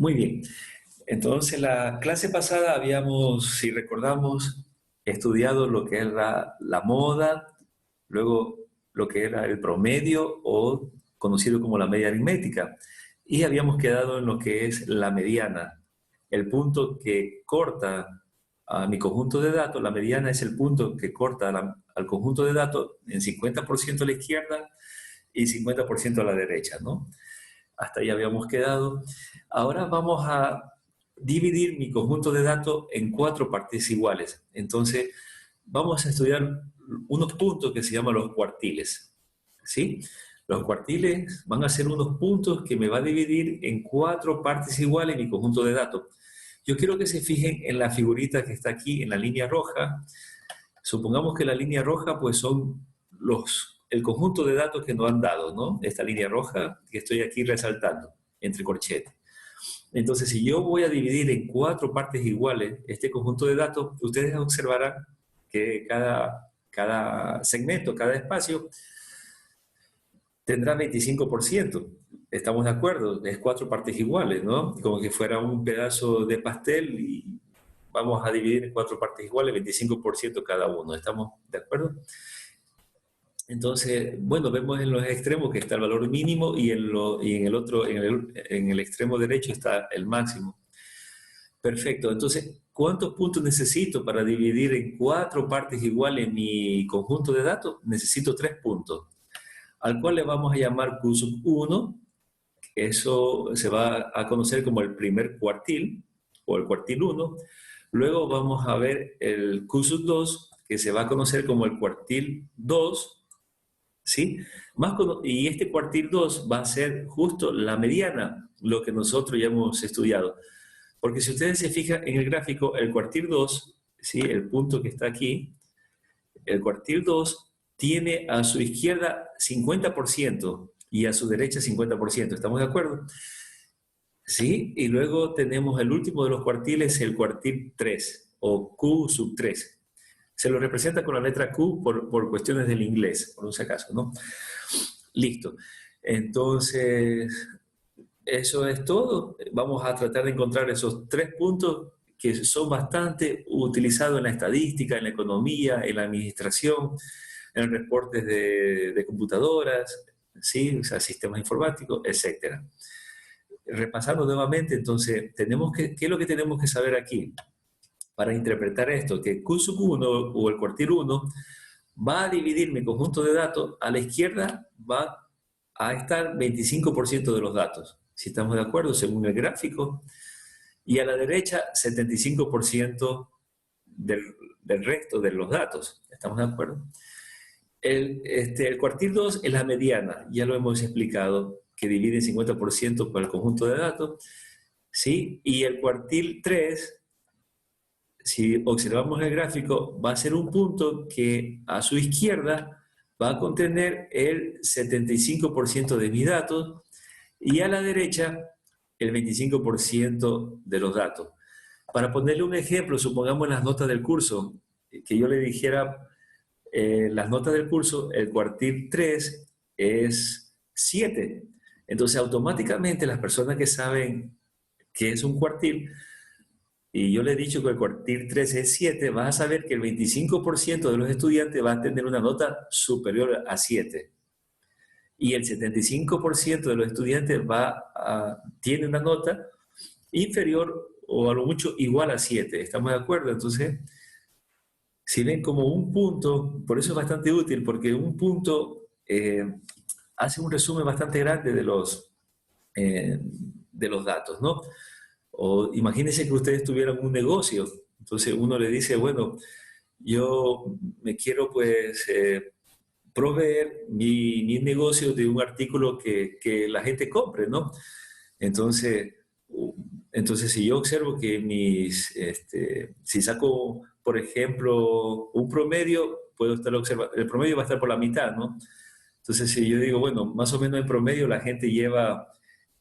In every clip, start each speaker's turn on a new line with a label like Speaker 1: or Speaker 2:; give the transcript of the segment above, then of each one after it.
Speaker 1: Muy bien. Entonces, la clase pasada habíamos, si recordamos, estudiado lo que era la moda, luego lo que era el promedio o conocido como la media aritmética. Y habíamos quedado en lo que es la mediana, el punto que corta a mi conjunto de datos. La mediana es el punto que corta al conjunto de datos en 50% a la izquierda y 50% a la derecha, ¿no? Hasta ahí habíamos quedado. Ahora vamos a dividir mi conjunto de datos en cuatro partes iguales. Entonces, vamos a estudiar unos puntos que se llaman los cuartiles, ¿sí? Los cuartiles van a ser unos puntos que me va a dividir en cuatro partes iguales mi conjunto de datos. Yo quiero que se fijen en la figurita que está aquí, en la línea roja. Supongamos que la línea roja, pues son el conjunto de datos que nos han dado, ¿no? Esta línea roja que estoy aquí resaltando, entre corchetes. Entonces, si yo voy a dividir en cuatro partes iguales este conjunto de datos, ustedes observarán que cada segmento, cada espacio, tendrá 25%. Estamos de acuerdo, es cuatro partes iguales, ¿no? Como que fuera un pedazo de pastel y vamos a dividir en cuatro partes iguales, 25% cada uno. ¿Estamos de acuerdo? Entonces, bueno, vemos en los extremos que está el valor mínimo y en el otro, en el extremo derecho está el máximo. Perfecto. Entonces, ¿cuántos puntos necesito para dividir en cuatro partes iguales mi conjunto de datos? Necesito 3 puntos, al cual le vamos a llamar Q sub 1. Eso se va a conocer como el primer cuartil o el cuartil 1. Luego vamos a ver el Q sub 2, que se va a conocer como el cuartil 2. ¿Sí? Y este cuartil 2 va a ser justo la mediana, lo que nosotros ya hemos estudiado. Porque si ustedes se fijan en el gráfico, el cuartil 2, ¿sí? El punto que está aquí, el cuartil 2 tiene a su izquierda 50% y a su derecha 50%. ¿Estamos de acuerdo? ¿Sí? Y luego tenemos el último de los cuartiles, el cuartil 3 o Q sub 3. Se lo representa con la letra Q por cuestiones del inglés, por un si acaso, ¿no? Listo. Entonces, eso es todo. Vamos a tratar de encontrar esos 3 puntos que son bastante utilizados en la estadística, en la economía, en la administración, en reportes de computadoras, ¿sí? O sea, sistemas informáticos, etcétera. Repasando nuevamente, entonces, ¿qué es lo que tenemos que saber aquí? Para interpretar esto, que Q sub 1 o el cuartil 1 va a dividir mi conjunto de datos, a la izquierda va a estar 25% de los datos, si estamos de acuerdo, según el gráfico, y a la derecha 75% del resto de los datos, ¿estamos de acuerdo? El cuartil 2 es la mediana, ya lo hemos explicado, que divide 50% por el conjunto de datos, ¿sí? Y el cuartil 3, si observamos el gráfico, va a ser un punto que a su izquierda va a contener el 75% de mis datos y a la derecha el 25% de los datos. Para ponerle un ejemplo, supongamos las notas del curso, que yo le dijera las notas del curso, el cuartil 3 es 7. Entonces, automáticamente las personas que saben qué es un cuartil, y yo le he dicho que el cuartil 3 es 7, vas a saber que el 25% de los estudiantes va a tener una nota superior a 7. Y el 75% de los estudiantes tiene una nota inferior o a lo mucho igual a 7. ¿Estamos de acuerdo? Entonces, si ven como un punto, por eso es bastante útil, porque un punto hace un resumen bastante grande de los datos, ¿no? O imagínense que ustedes tuvieran un negocio, entonces uno le dice, bueno, yo me quiero pues proveer mi negocio de un artículo que la gente compre, ¿no? Entonces, entonces si yo observo que si saco, por ejemplo, un promedio, puedo estar observando, el promedio va a estar por la mitad, ¿no? Entonces, si yo digo, bueno, más o menos en promedio la gente lleva,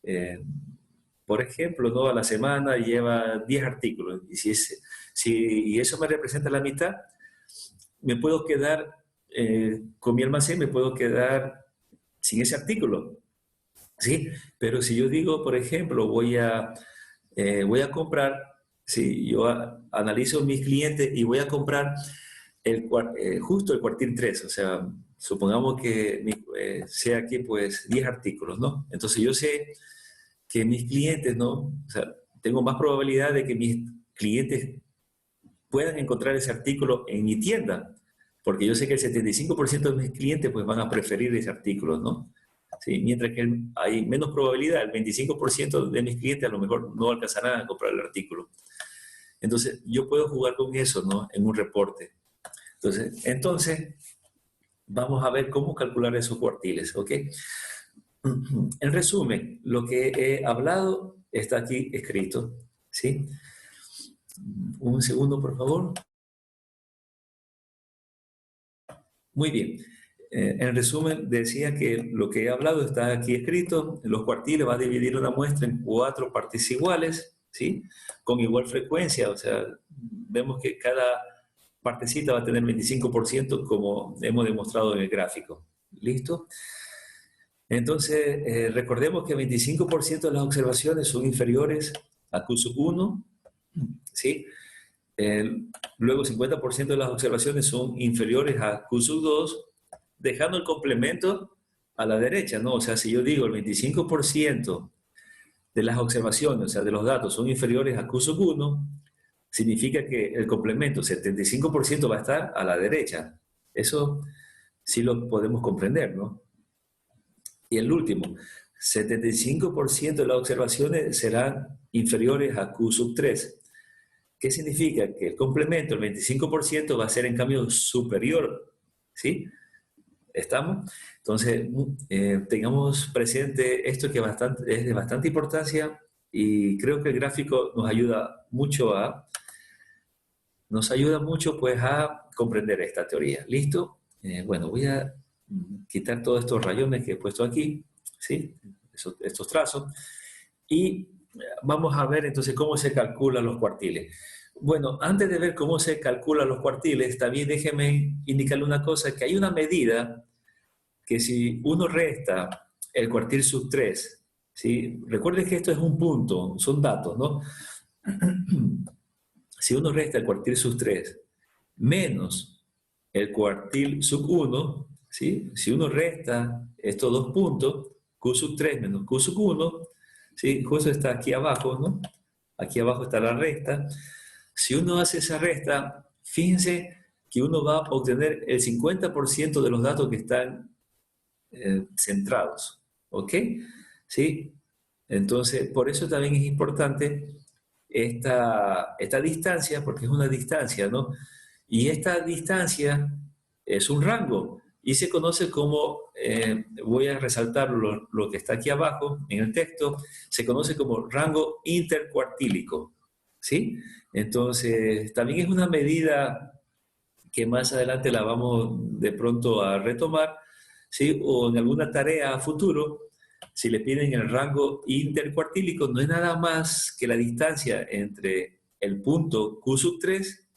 Speaker 1: eh, por ejemplo, ¿no? A la semana lleva 10 artículos. Y si eso me representa la mitad, me puedo quedar, con mi almacén me puedo quedar sin ese artículo, ¿sí? Pero si yo digo, por ejemplo, voy a voy a comprar, si yo analizo mis clientes y voy a comprar justo el cuartil 3, o sea, supongamos que sea aquí pues 10 artículos, ¿no? Entonces yo sé que mis clientes, ¿no? O sea, tengo más probabilidad de que mis clientes puedan encontrar ese artículo en mi tienda, porque yo sé que el 75% de mis clientes pues van a preferir ese artículo, ¿no? Sí, mientras que hay menos probabilidad, el 25% de mis clientes a lo mejor no alcanzarán a comprar el artículo. Entonces, yo puedo jugar con eso, ¿no? En un reporte. Entonces, vamos a ver cómo calcular esos cuartiles, ¿ok? En resumen, lo que he hablado está aquí escrito, ¿sí? Un segundo, por favor. Muy bien. En resumen, decía que lo que he hablado está aquí escrito. Los cuartiles va a dividir una muestra en 4 partes iguales, ¿sí? Con igual frecuencia, o sea, vemos que cada partecita va a tener 25% como hemos demostrado en el gráfico. ¿Listo? Entonces, recordemos que 25% de las observaciones son inferiores a Q1, ¿sí? Luego 50% de las observaciones son inferiores a Q2, dejando el complemento a la derecha, ¿no? O sea, si yo digo el 25% de las observaciones, o sea, de los datos son inferiores a Q1, significa que el complemento 75% va a estar a la derecha. Eso sí lo podemos comprender, ¿no? Y el último, 75% de las observaciones serán inferiores a Q3. ¿Qué significa? Que el complemento, el 25%, va a ser en cambio superior, ¿sí? ¿Estamos? Entonces, tengamos presente esto que es de bastante importancia y creo que el gráfico nos ayuda mucho pues a comprender esta teoría. ¿Listo? Bueno, voy a quitar todos estos rayones que he puesto aquí, ¿sí? Estos trazos. Y vamos a ver entonces cómo se calculan los cuartiles. Bueno, antes de ver cómo se calculan los cuartiles, también déjeme indicarle una cosa, que hay una medida que si uno resta el cuartil sub 3, ¿sí? Recuerden que esto es un punto, son datos, ¿no? Si uno resta el cuartil sub 3 menos el cuartil sub 1, ¿sí? Si uno resta estos dos puntos, Q sub 3 menos Q sub 1, ¿sí? Justo está aquí abajo, ¿no? Aquí abajo está la resta. Si uno hace esa resta, fíjense que uno va a obtener el 50% de los datos que están centrados, ¿ok? ¿Sí? Entonces, por eso también es importante esta distancia, porque es una distancia, ¿no? Y esta distancia es un rango y se conoce como, voy a resaltar lo que está aquí abajo en el texto, se conoce como rango intercuartílico, ¿sí? Entonces, también es una medida que más adelante la vamos de pronto a retomar, ¿sí? O en alguna tarea a futuro, si le piden el rango intercuartílico, no es nada más que la distancia entre el punto Q sub 3,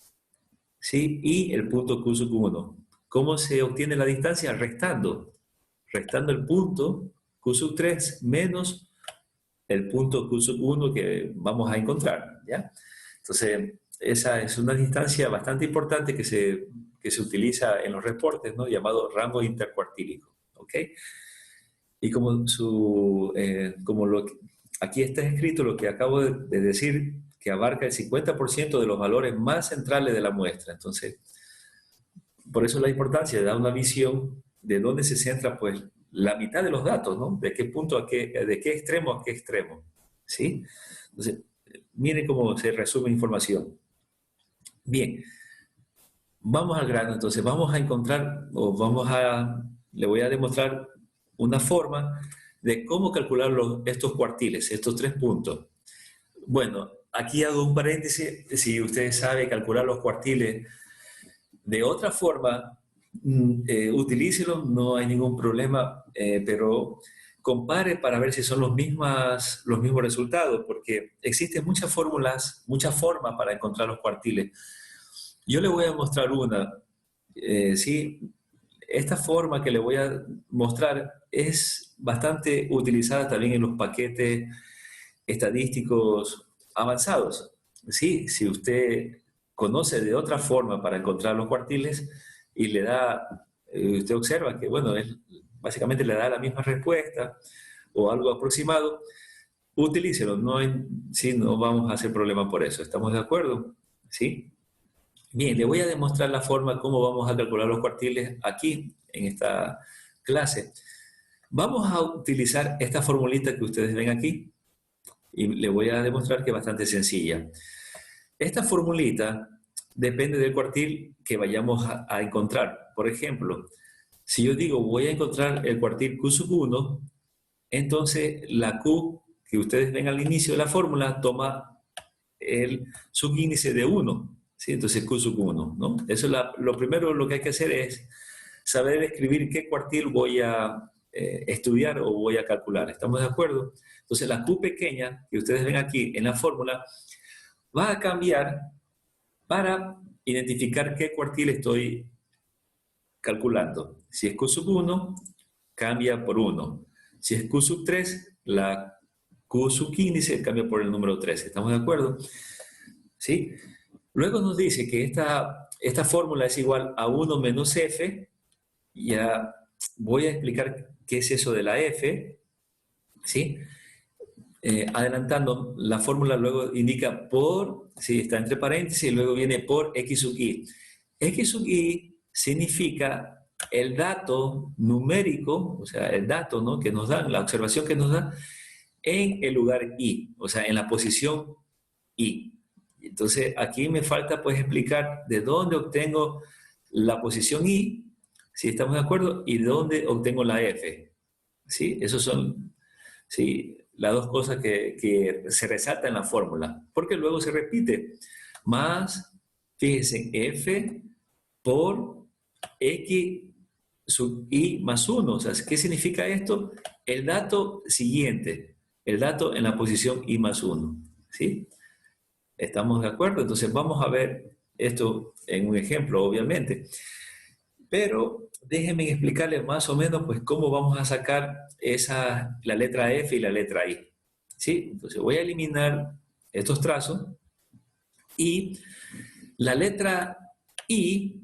Speaker 1: ¿sí? Y el punto Q sub 1. ¿Cómo se obtiene la distancia? Restando el punto Q sub 3 menos el punto Q sub 1 que vamos a encontrar, ¿ya? Entonces, esa es una distancia bastante importante que se utiliza en los reportes, ¿no? Llamado rango intercuartílico, ¿ok? Y como aquí está escrito lo que acabo de decir, que abarca el 50% de los valores más centrales de la muestra. Entonces, por eso la importancia de dar una visión de dónde se centra, pues, la mitad de los datos, ¿no? De qué punto de qué extremo a qué extremo, ¿sí? Entonces, miren cómo se resume información. Bien, vamos al grano, entonces vamos a encontrar, le voy a demostrar una forma de cómo calcular estos cuartiles, estos 3 puntos. Bueno, aquí hago un paréntesis, si usted sabe calcular los cuartiles de otra forma, utilícelo, no hay ningún problema, pero compare para ver si son los mismos resultados, porque existen muchas fórmulas, muchas formas para encontrar los cuartiles. Yo le voy a mostrar una, ¿sí? Esta forma que le voy a mostrar es bastante utilizada también en los paquetes estadísticos avanzados. Sí, si usted conoce de otra forma para encontrar los cuartiles y le da, usted observa que, bueno, él básicamente le da la misma respuesta o algo aproximado, utilícelo. No, sí, no vamos a hacer problema por eso. ¿Estamos de acuerdo? ¿Sí? Bien, le voy a demostrar la forma cómo vamos a calcular los cuartiles aquí en esta clase. Vamos a utilizar esta formulita que ustedes ven aquí y le voy a demostrar que es bastante sencilla. Esta formulita depende del cuartil que vayamos a encontrar. Por ejemplo, si yo digo voy a encontrar el cuartil Q sub 1, entonces la Q que ustedes ven al inicio de la fórmula toma el subíndice de 1, ¿sí? Entonces Q sub 1, ¿no? Eso es lo primero lo que hay que hacer es saber escribir qué cuartil voy a estudiar o voy a calcular. ¿Estamos de acuerdo? Entonces la Q pequeña que ustedes ven aquí en la fórmula va a cambiar para identificar qué cuartil estoy calculando. Si es Q sub 1, cambia por 1. Si es Q sub 3, la Q sub índice cambia por el número 3. ¿Estamos de acuerdo? ¿Sí? Luego nos dice que esta fórmula es igual a 1 menos F. Ya voy a explicar qué es eso de la F. ¿Sí? Adelantando, la fórmula luego indica por, sí, está entre paréntesis, y luego viene por X sub I. X sub I significa el dato numérico, o sea, el dato, ¿no?, que nos dan, la observación que nos da en el lugar I, o sea, en la posición I. Entonces, aquí me falta pues explicar de dónde obtengo la posición I, si estamos de acuerdo, y de dónde obtengo la F. ¿Sí? Esos son, sí, las dos cosas que se resaltan en la fórmula, porque luego se repite, más, fíjense, F por X sub I más 1. O sea, ¿qué significa esto? El dato siguiente, el dato en la posición I más 1. ¿Sí? ¿Estamos de acuerdo? Entonces vamos a ver esto en un ejemplo, obviamente. Pero déjenme explicarles más o menos pues cómo vamos a sacar la letra F y la letra I. ¿Sí? Entonces voy a eliminar estos trazos y la letra I,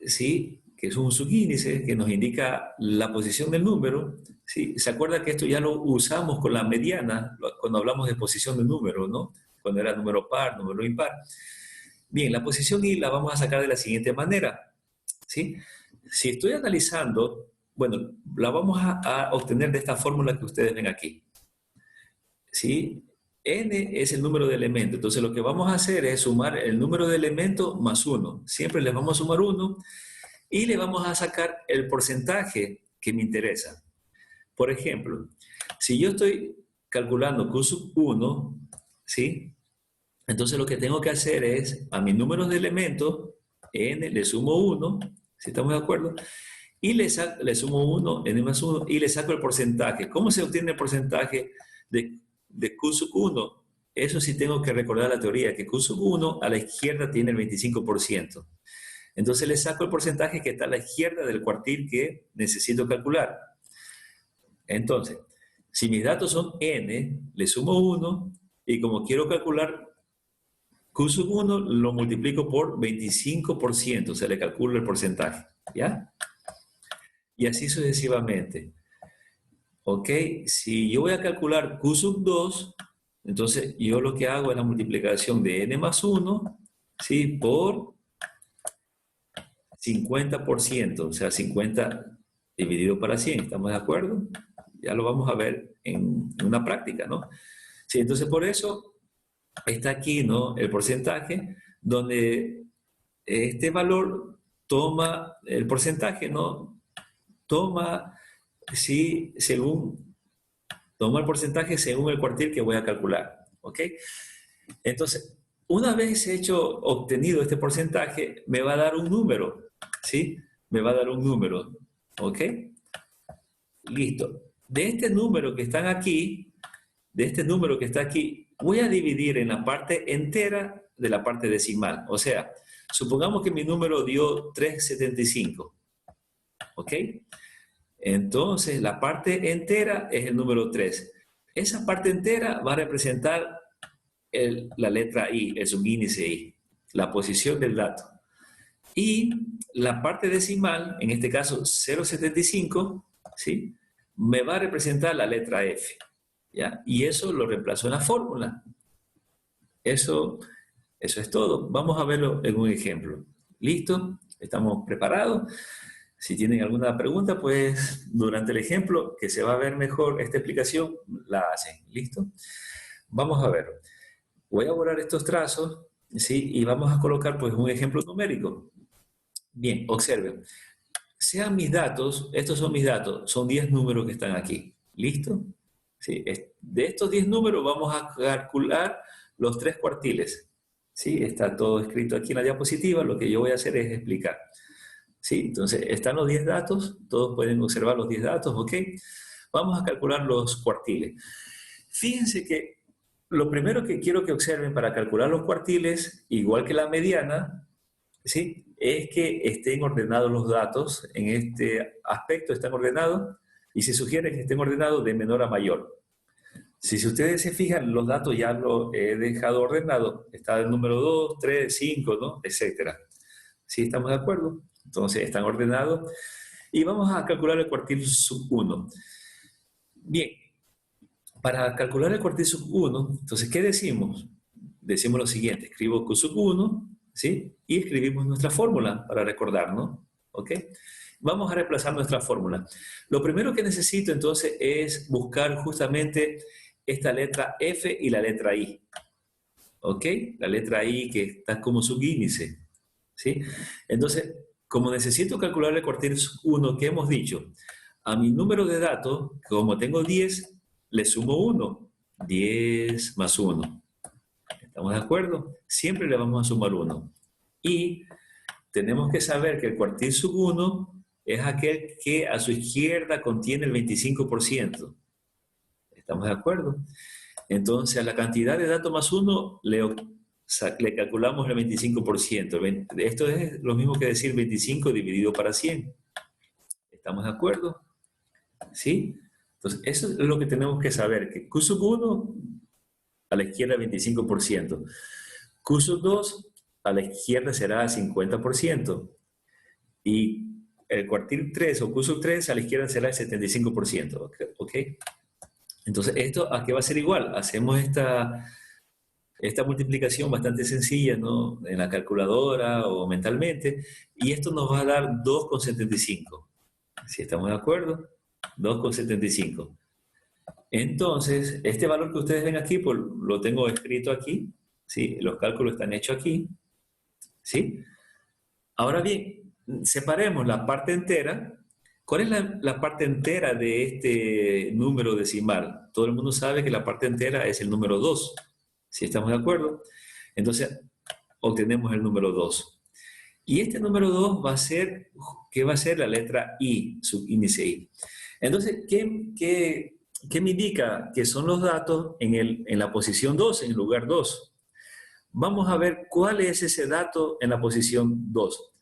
Speaker 1: ¿sí?, que es un subíndice que nos indica la posición del número, ¿sí? ¿Se acuerda que esto ya lo usamos con la mediana cuando hablamos de posición de número, ¿no? Cuando era número par, número impar. Bien, la posición I la vamos a sacar de la siguiente manera, ¿sí? Si estoy analizando, bueno, la vamos a obtener de esta fórmula que ustedes ven aquí, ¿sí? N es el número de elementos, entonces lo que vamos a hacer es sumar el número de elementos más 1. Siempre les vamos a sumar 1 y le vamos a sacar el porcentaje que me interesa. Por ejemplo, si yo estoy calculando Q sub 1, ¿sí?, entonces lo que tengo que hacer es a mis números de elementos, N, le sumo 1, si estamos de acuerdo, y le sumo 1, N más 1, y le saco el porcentaje. ¿Cómo se obtiene el porcentaje de Q sub 1? Eso sí tengo que recordar la teoría, que Q sub 1 a la izquierda tiene el 25%. Entonces le saco el porcentaje que está a la izquierda del cuartil que necesito calcular. Entonces, si mis datos son N, le sumo 1, y como quiero calcular Q sub 1, lo multiplico por 25%, o sea, le calculo el porcentaje, ¿ya? Y así sucesivamente. ¿Ok? Si yo voy a calcular Q sub 2, entonces yo lo que hago es la multiplicación de N más 1, ¿sí?, por 50%, o sea, 50 dividido para 100, ¿estamos de acuerdo? Ya lo vamos a ver en una práctica, ¿no? Sí, entonces por eso está aquí, ¿no?, el porcentaje, donde este valor toma, el porcentaje, ¿no?, toma, sí, toma el porcentaje según el cuartil que voy a calcular, ¿ok? Entonces, una vez obtenido este porcentaje, me va a dar un número, ¿sí? Me va a dar un número, ¿ok? Listo. De este número que están aquí, de este número que está aquí, voy a dividir en la parte entera de la parte decimal. O sea, supongamos que mi número dio 375, ¿ok? Entonces, la parte entera es el número 3. Esa parte entera va a representar la letra I, el subíndice I, la posición del dato. Y la parte decimal, en este caso 0,75, ¿sí? Me va a representar la letra F, ¿ya? Y eso lo reemplazo en la fórmula. Eso es todo. Vamos a verlo en un ejemplo. ¿Listo? ¿Estamos preparados? Si tienen alguna pregunta, pues durante el ejemplo, que se va a ver mejor esta explicación, la hacen. ¿Listo? Vamos a ver. Voy a borrar estos trazos, ¿sí? Y vamos a colocar pues un ejemplo numérico. Bien, observen. Sean mis datos, estos son mis datos, son 10 números que están aquí. ¿Listo? Sí, de estos 10 números vamos a calcular los 3 cuartiles. ¿Sí? Está todo escrito aquí en la diapositiva, lo que yo voy a hacer es explicar. ¿Sí? Entonces, están los 10 datos, todos pueden observar los 10 datos, ¿ok? Vamos a calcular los cuartiles. Fíjense que lo primero que quiero que observen para calcular los cuartiles, igual que la mediana, ¿sí? Es que estén ordenados los datos. En este aspecto están ordenados y se sugiere que estén ordenados de menor a mayor. Si ustedes se fijan, los datos ya los he dejado ordenados. Está el número 2, 3, 5, ¿no? Etcétera. ¿Sí estamos de acuerdo? Entonces están ordenados. Y vamos a calcular el cuartil sub 1. Bien, para calcular el cuartil sub 1, entonces, ¿qué decimos? Decimos lo siguiente, escribo Q sub 1, ¿sí? Y escribimos nuestra fórmula para recordarnos, ¿ok? Vamos a reemplazar nuestra fórmula. Lo primero que necesito entonces es buscar justamente esta letra F y la letra I, ¿ok? La letra I que está como subíndice, ¿sí? Entonces, como necesito calcular el cuartil sub 1, ¿qué hemos dicho? A mi número de datos, como tengo 10, le sumo 1. 10 más 1. ¿Estamos de acuerdo? Siempre le vamos a sumar 1. Y tenemos que saber que el cuartil sub 1 es aquel que a su izquierda contiene el 25%. ¿Estamos de acuerdo? Entonces, a la cantidad de datos más 1 le calculamos el 25%. Esto es lo mismo que decir 25 dividido para 100. ¿Estamos de acuerdo? ¿Sí? Entonces, eso es lo que tenemos que saber, que Q sub 1 a la izquierda 25%. Q sub 2 a la izquierda será 50%. Y el cuartil 3 o Q sub 3 a la izquierda será el 75%. ¿Ok? Entonces, ¿esto a qué va a ser igual? Hacemos esta multiplicación bastante sencilla, ¿no? En la calculadora o mentalmente. Y esto nos va a dar 2,75. ¿Sí estamos de acuerdo? 2,75. Entonces, este valor que ustedes ven aquí, pues lo tengo escrito aquí, ¿sí? Los cálculos están hechos aquí, ¿sí? Ahora bien, separemos la parte entera. ¿Cuál es la parte entera de este número decimal? Todo el mundo sabe que la parte entera es el número 2, ¿sí estamos de acuerdo? Entonces, obtenemos el número 2. Y este número 2 va a ser, ¿qué va a ser? La letra I, subíndice I. Entonces, ¿qué me indica? Que son los datos en la posición 2, en el lugar 2. Vamos a ver cuál es ese dato en la posición 2.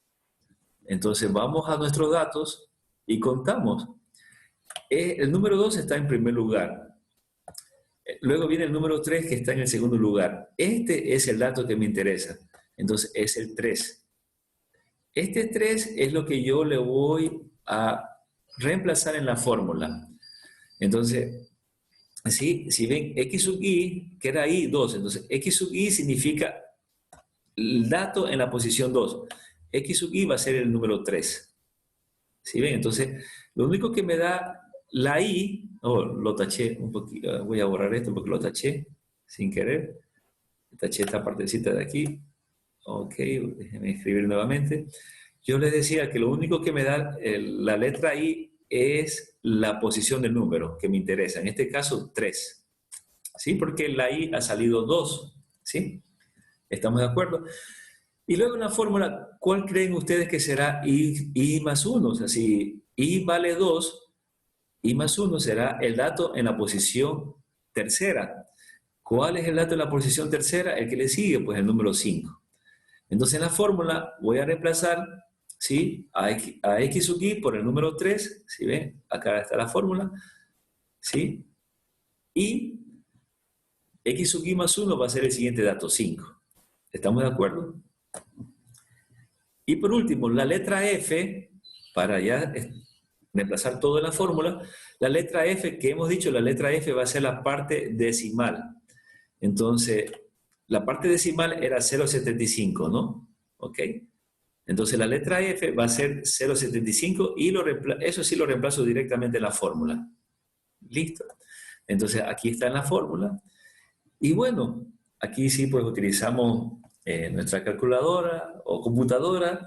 Speaker 1: Entonces, vamos a nuestros datos y contamos. El número 2 está en primer lugar. Luego viene el número 3 que está en el segundo lugar. Este es el dato que me interesa. Entonces, es el 3. Este 3 es lo que yo le voy a reemplazar en la fórmula. Entonces, si ven x sub i, que era i, 2. Entonces, x sub i significa el dato en la posición 2. X sub i va a ser el número 3. ¿Sí ven? Entonces, lo único que me da la i, lo taché un poquito, voy a borrar esto porque lo taché sin querer. Taché esta partecita de aquí. Ok, déjenme escribir nuevamente. Yo les decía que lo único que me da la letra I es la posición del número que me interesa. En este caso, 3. ¿Sí? Porque la I ha salido 2. ¿Sí? ¿Estamos de acuerdo? Y luego en la fórmula, ¿cuál creen ustedes que será I más 1? O sea, si I vale 2, I más 1 será el dato en la posición tercera. ¿Cuál es el dato en la posición tercera? El que le sigue, pues el número 5. Entonces en la fórmula voy a reemplazar, ¿sí? a x sub i por el número 3, ¿sí ven? Acá está la fórmula, ¿sí? Y X sub y más 1 va a ser el siguiente dato, 5. ¿Estamos de acuerdo? Y por último, la letra F, para ya reemplazar todo en la fórmula, la letra F que hemos dicho, la letra F va a ser la parte decimal. Entonces, la parte decimal era 0,75, ¿no? ¿Ok? Entonces la letra F va a ser 0,75 y eso sí lo reemplazo directamente en la fórmula. ¿Listo? Entonces aquí está en la fórmula. Y bueno, aquí sí pues utilizamos nuestra calculadora o computadora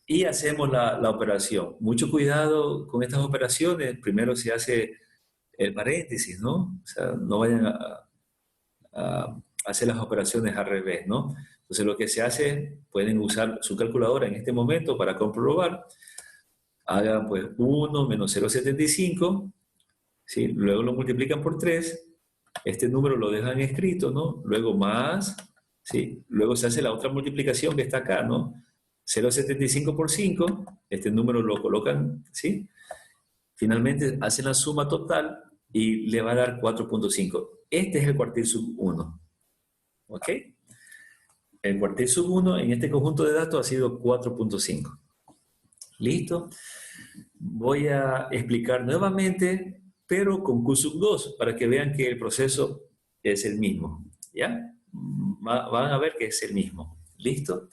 Speaker 1: y hacemos la operación. Mucho cuidado con estas operaciones. Primero se hace el paréntesis, ¿no? O sea, no vayan a hacer las operaciones al revés, ¿no? Entonces lo que se hace, pueden usar su calculadora en este momento para comprobar. Hagan pues 1 menos 0,75, ¿sí? Luego lo multiplican por 3. Este número lo dejan escrito, ¿no? Luego más, ¿sí? Luego se hace la otra multiplicación que está acá, ¿no? 0,75 por 5, este número lo colocan, ¿sí? Finalmente hacen la suma total y le va a dar 4,5. Este es el cuartil sub 1, ¿ok? El cuartil sub 1 en este conjunto de datos ha sido 4,5. ¿Listo? Voy a explicar nuevamente, pero con Q sub 2, para que vean que el proceso es el mismo. ¿Ya? Van a ver que es el mismo. ¿Listo?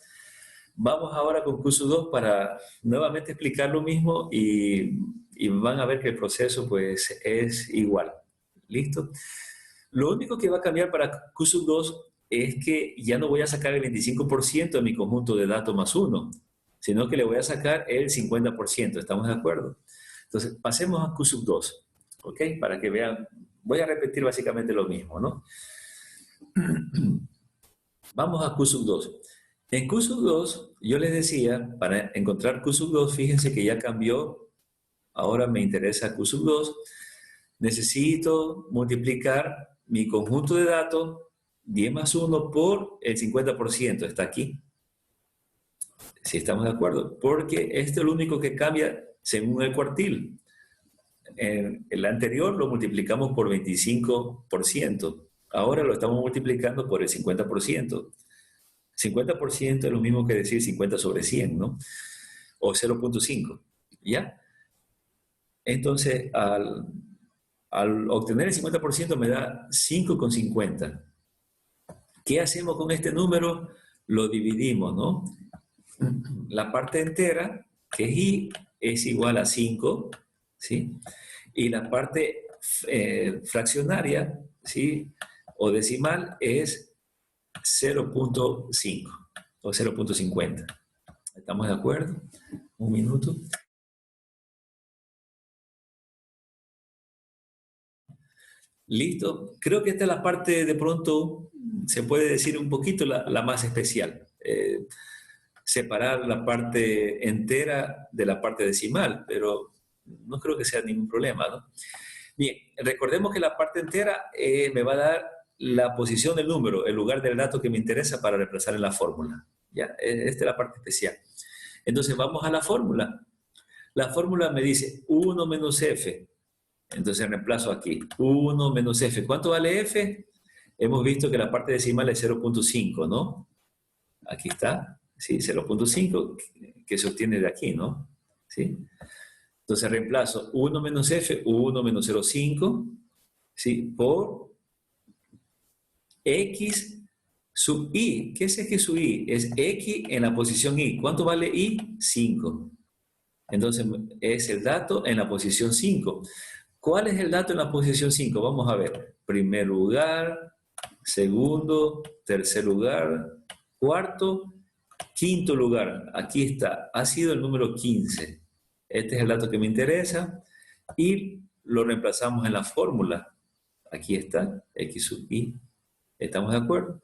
Speaker 1: Vamos ahora con Q sub 2 para nuevamente explicar lo mismo y van a ver que el proceso pues es igual. ¿Listo? Lo único que va a cambiar para Q sub 2 es que ya no voy a sacar el 25% de mi conjunto de datos más 1, sino que le voy a sacar el 50%. ¿Estamos de acuerdo? Entonces, pasemos a Q sub 2, ¿ok? Para que vean, voy a repetir básicamente lo mismo, ¿no? Vamos a Q sub 2. En Q sub 2, yo les decía, para encontrar Q sub 2, fíjense que ya cambió, ahora me interesa Q sub 2, necesito multiplicar mi conjunto de datos 10 más 1 por el 50%, está aquí. Si estamos de acuerdo, porque esto es lo único que cambia según el cuartil. En el anterior lo multiplicamos por 25%, ahora lo estamos multiplicando por el 50%. 50% es lo mismo que decir 50 sobre 100, ¿no? O 0,5, ¿ya? Entonces, al obtener el 50% me da 5,50. ¿Qué hacemos con este número? Lo dividimos, ¿no? La parte entera, que es y, es igual a 5, ¿sí? Y la parte fraccionaria, ¿sí? O decimal es 0,5 o 0,50. ¿Estamos de acuerdo? Un minuto. Listo. Creo que esta es la parte, de pronto, se puede decir un poquito la más especial. Separar la parte entera de la parte decimal, pero no creo que sea ningún problema, ¿no? Bien, recordemos que la parte entera me va a dar la posición del número, el lugar del dato que me interesa para reemplazar en la fórmula. ¿Ya? Esta es la parte especial. Entonces vamos a la fórmula. La fórmula me dice 1 menos f. Entonces reemplazo aquí 1 menos f. ¿Cuánto vale f? Hemos visto que la parte decimal es 0,5, ¿no? Aquí está, ¿sí? 0,5 que se obtiene de aquí, ¿no? ¿Sí? Entonces reemplazo 1 menos f, 1 menos 0,5, ¿sí? Por x sub i. ¿Qué es x sub i? Es x en la posición i. ¿Cuánto vale i? 5. Entonces es el dato en la posición 5. ¿Cuál es el dato en la posición 5? Vamos a ver. Primer lugar, segundo, tercer lugar, cuarto, quinto lugar. Aquí está. Ha sido el número 15. Este es el dato que me interesa y lo reemplazamos en la fórmula. Aquí está, x sub i. ¿Estamos de acuerdo?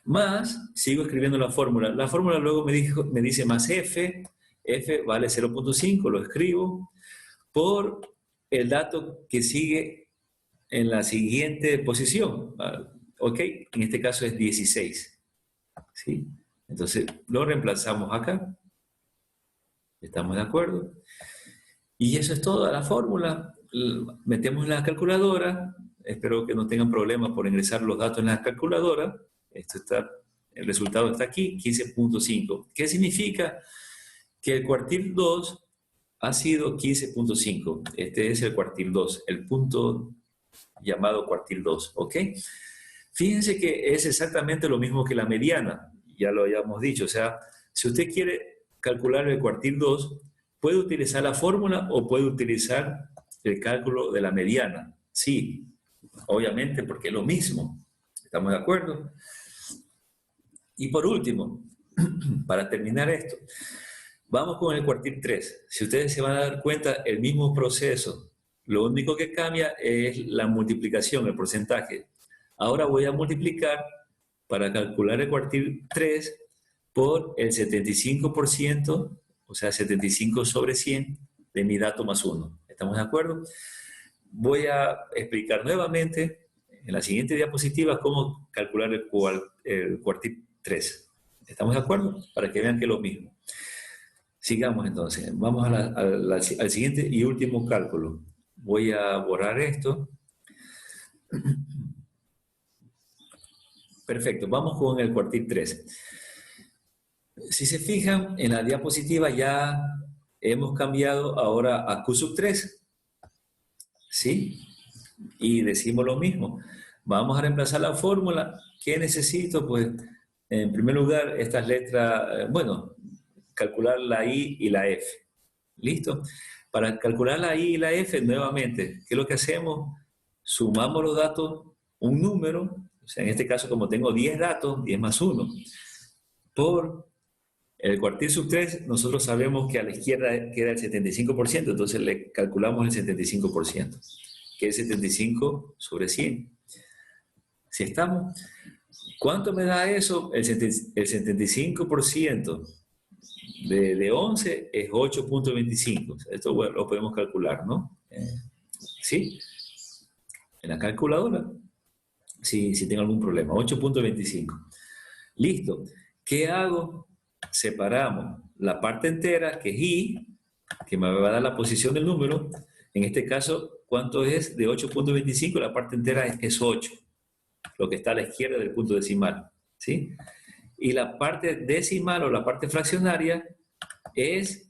Speaker 1: Más, sigo escribiendo la fórmula. La fórmula luego me dice más f. F vale 0,5, lo escribo, por el dato que sigue en la siguiente posición. ¿Ok? En este caso es 16. ¿Sí? Entonces, lo reemplazamos acá. ¿Estamos de acuerdo? Y eso es toda la fórmula. Metemos la calculadora, espero que no tengan problemas por ingresar los datos en la calculadora. El resultado está aquí, 15.5. ¿Qué significa? Que el cuartil 2 ha sido 15.5. Este es el cuartil 2, el punto llamado cuartil 2, ¿ok? Fíjense que es exactamente lo mismo que la mediana, ya lo habíamos dicho. O sea, si usted quiere calcular el cuartil 2, puede utilizar la fórmula o puede utilizar el cálculo de la mediana. Sí, obviamente, porque es lo mismo. ¿Estamos de acuerdo? Y por último, para terminar esto, vamos con el cuartil 3. Si ustedes se van a dar cuenta, el mismo proceso. Lo único que cambia es la multiplicación, el porcentaje. Ahora voy a multiplicar para calcular el cuartil 3 por el 75%, o sea, 75 sobre 100 de mi dato más 1. ¿Estamos de acuerdo? Voy a explicar nuevamente en la siguiente diapositiva cómo calcular el cuartil 3. ¿Estamos de acuerdo? Para que vean que es lo mismo. Sigamos entonces. Vamos al siguiente y último cálculo. Voy a borrar esto. Perfecto, vamos con el cuartil 3. Si se fijan, en la diapositiva ya hemos cambiado ahora a Q sub 3. ¿Sí? Y decimos lo mismo. Vamos a reemplazar la fórmula. ¿Qué necesito? Pues, en primer lugar, estas letras, bueno, calcular la I y la F. ¿Listo? Para calcular la I y la F, nuevamente, ¿qué es lo que hacemos? Sumamos los datos, un número, o sea, en este caso, como tengo 10 datos, 10 más 1, por el cuartil sub 3, nosotros sabemos que a la izquierda queda el 75%, entonces le calculamos el 75%, que es 75 sobre 100. ¿Sí estamos? ¿Cuánto me da eso? El 75% de 11 es 8.25. Esto bueno, lo podemos calcular, ¿no? ¿Sí? En la calculadora. Si tengo algún problema. 8.25. Listo. ¿Qué hago? Separamos la parte entera, que es I, que me va a dar la posición del número. En este caso, ¿cuánto es de 8.25? La parte entera es 8, lo que está a la izquierda del punto decimal, ¿sí? Y la parte decimal o la parte fraccionaria es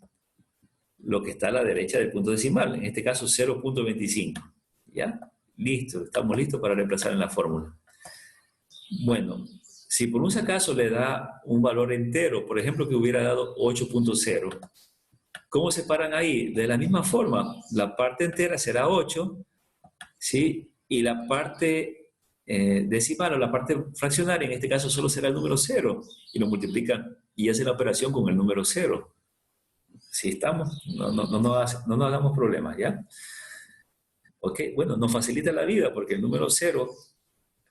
Speaker 1: lo que está a la derecha del punto decimal, en este caso 0.25, ¿ya? Listo, estamos listos para reemplazar en la fórmula. Bueno, si por un si acaso le da un valor entero, por ejemplo que hubiera dado 8.0, ¿cómo separan ahí? De la misma forma, la parte entera será 8, ¿sí? Y la parte decimal o la parte fraccionaria, en este caso solo será el número 0, y lo multiplican y hacen la operación con el número 0. ¿Sí estamos? No nos hagamos problemas, ¿ya? Ok, bueno, nos facilita la vida porque el número 0,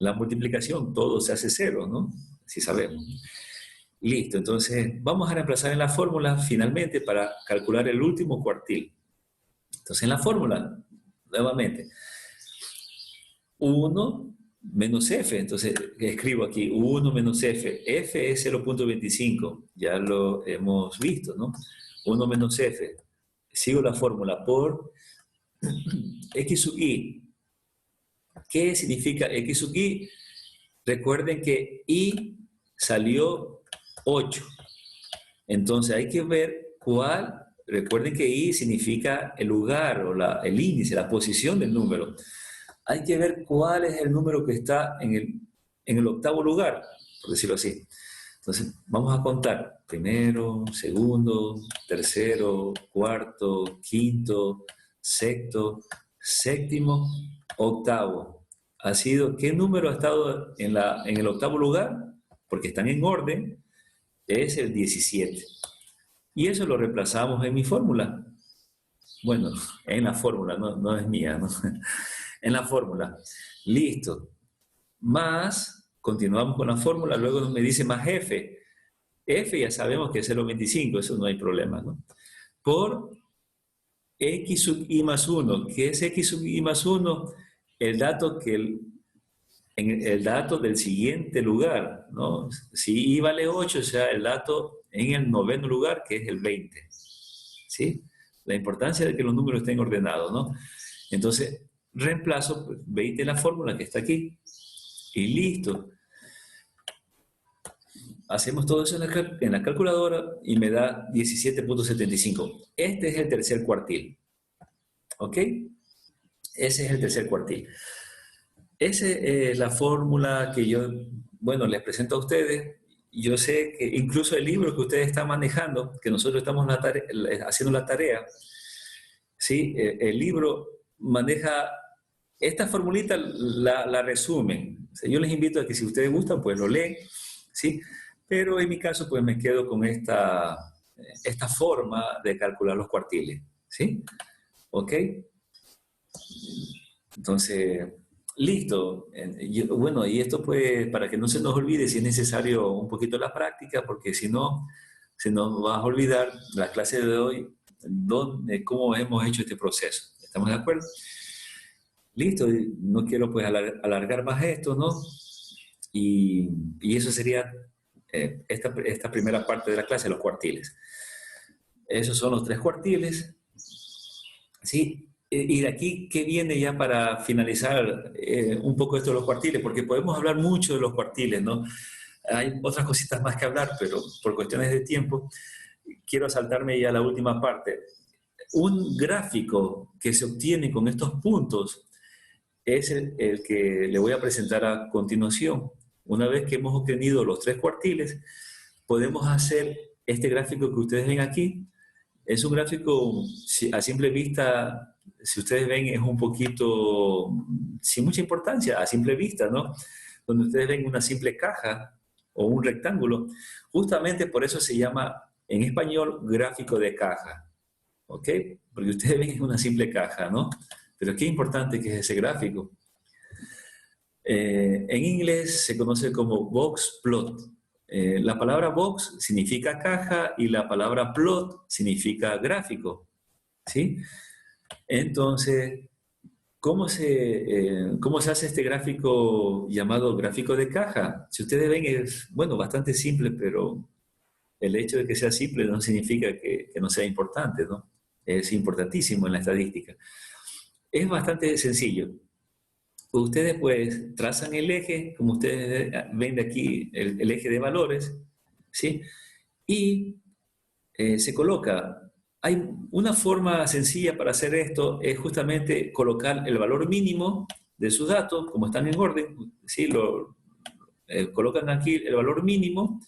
Speaker 1: la multiplicación, todo se hace 0, ¿no? Si sabemos. Listo, entonces vamos a reemplazar en la fórmula finalmente para calcular el último cuartil. Entonces en la fórmula, nuevamente, 1 menos F, entonces escribo aquí 1 menos F, F es 0.25, ya lo hemos visto, ¿no? 1 menos F, sigo la fórmula por X sub I. ¿Qué significa X sub I? Recuerden que I salió 8, entonces hay que ver cuál, recuerden que I significa el lugar o el índice, la posición del número. Hay que ver cuál es el número que está en el octavo lugar, por decirlo así. Entonces, vamos a contar primero, segundo, tercero, cuarto, quinto, sexto, séptimo, octavo. ¿Qué número ha estado en el octavo lugar? Porque están en orden, es el 17. Y eso lo reemplazamos en mi fórmula. Bueno, en la fórmula, no es mía, ¿no? En la fórmula. Listo. Más, continuamos con la fórmula, luego me dice más F. F ya sabemos que es 0.25, eso no hay problema, ¿no? Por X sub I más 1. ¿Qué es X sub I más 1? El dato el dato del siguiente lugar, ¿no? Si I vale 8, o sea, el dato en el noveno lugar, que es el 20. ¿Sí? La importancia de que los números estén ordenados, ¿no? Entonces, reemplazo pues, 20 en la fórmula que está aquí y listo. Hacemos todo eso en la calculadora y me da 17.75. Este es el tercer cuartil. ¿Ok? Ese es el tercer cuartil. Esa es la fórmula que yo, bueno, les presento a ustedes. Yo sé que incluso el libro que ustedes están manejando, que nosotros estamos haciendo la tarea, ¿sí? El libro maneja esta formulita, la resumen. O sea, yo les invito a que si ustedes gustan, pues lo leen, ¿sí? Pero en mi caso, pues me quedo con esta forma de calcular los cuartiles, ¿sí? ¿Ok? Entonces, listo. Bueno, y esto pues, para que no se nos olvide, si es necesario un poquito la práctica, porque si no, se nos va a olvidar la clase de hoy, cómo hemos hecho este proceso. ¿Estamos de acuerdo? Listo, no quiero pues alargar más esto, ¿no? Y eso sería esta primera parte de la clase, los cuartiles. Esos son los tres cuartiles, ¿sí? Y de aquí, ¿qué viene ya para finalizar un poco esto de los cuartiles? Porque podemos hablar mucho de los cuartiles, ¿no? Hay otras cositas más que hablar, pero por cuestiones de tiempo, quiero saltarme ya a la última parte. Un gráfico que se obtiene con estos puntos es el que le voy a presentar a continuación. Una vez que hemos obtenido los tres cuartiles, podemos hacer este gráfico que ustedes ven aquí. Es un gráfico, a simple vista, si ustedes ven, es un poquito sin mucha importancia, a simple vista, ¿no? Donde ustedes ven una simple caja o un rectángulo. Justamente por eso se llama en español gráfico de caja, ¿ok? Porque ustedes ven es una simple caja, ¿no? Pero qué importante que es ese gráfico. En inglés se conoce como box plot. La palabra box significa caja y la palabra plot significa gráfico, ¿sí? Entonces, ¿cómo se hace este gráfico llamado gráfico de caja? Si ustedes ven es, bueno, bastante simple, pero el hecho de que sea simple no significa que no sea importante, ¿no? Es importantísimo en la estadística. Es bastante sencillo. Ustedes pues trazan el eje, como ustedes ven de aquí, el eje de valores, ¿sí? Y se coloca. Hay una forma sencilla para hacer esto, es justamente colocar el valor mínimo de sus datos, como están en orden, ¿sí? Colocan aquí el valor mínimo,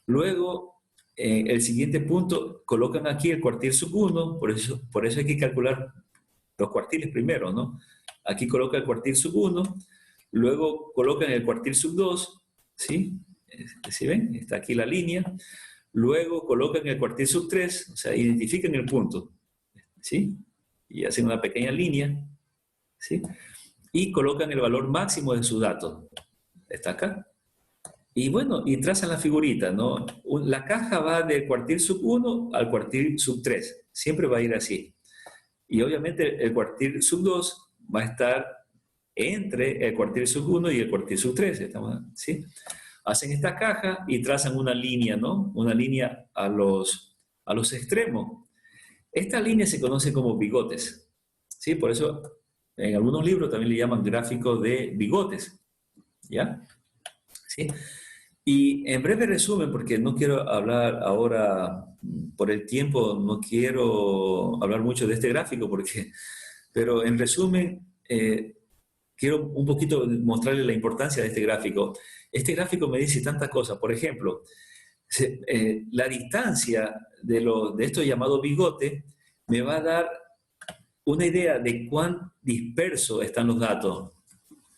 Speaker 1: luego el siguiente punto, colocan aquí el cuartil sub 1, por eso hay que calcular los cuartiles primero, ¿no? Aquí coloca el cuartil sub 1, luego colocan el cuartil sub 2, ¿sí? ¿Sí ven? Está aquí la línea. Luego colocan el cuartil sub 3, o sea, identifican el punto, ¿sí? Y hacen una pequeña línea, ¿sí? Y colocan el valor máximo de su dato. Está acá. Y bueno, y trazan la figurita, ¿no? La caja va del cuartil sub 1 al cuartil sub 3. Siempre va a ir así. Y obviamente el cuartil sub 2 va a estar entre el cuartil sub 1 y el cuartil sub 3, ¿sí? Hacen esta caja y trazan una línea, ¿no? Una línea a los extremos. Esta línea se conoce como bigotes, ¿sí? Por eso en algunos libros también le llaman gráfico de bigotes, ¿ya? ¿Sí? Y en breve resumen, porque no quiero hablar ahora por el tiempo, no quiero hablar mucho de este gráfico, pero en resumen, quiero un poquito mostrarles la importancia de este gráfico. Este gráfico me dice tantas cosas. Por ejemplo, la distancia de esto llamado bigote me va a dar una idea de cuán dispersos están los datos.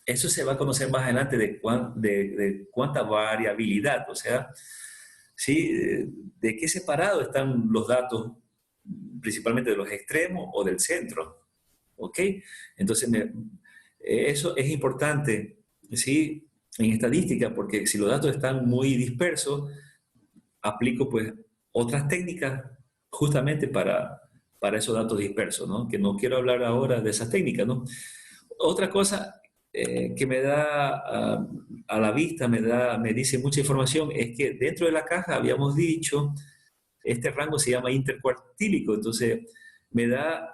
Speaker 1: Eso se va a conocer más adelante de cuánta variabilidad, o sea, ¿sí? De qué separado están los datos, principalmente de los extremos o del centro. ¿Ok? Entonces, eso es importante, ¿sí? En estadística, porque si los datos están muy dispersos, aplico pues otras técnicas justamente para esos datos dispersos, ¿no? Que no quiero hablar ahora de esas técnicas, ¿no? Otra cosa que me da a la vista, me dice mucha información, es que dentro de la caja habíamos dicho, este rango se llama intercuartílico, entonces me da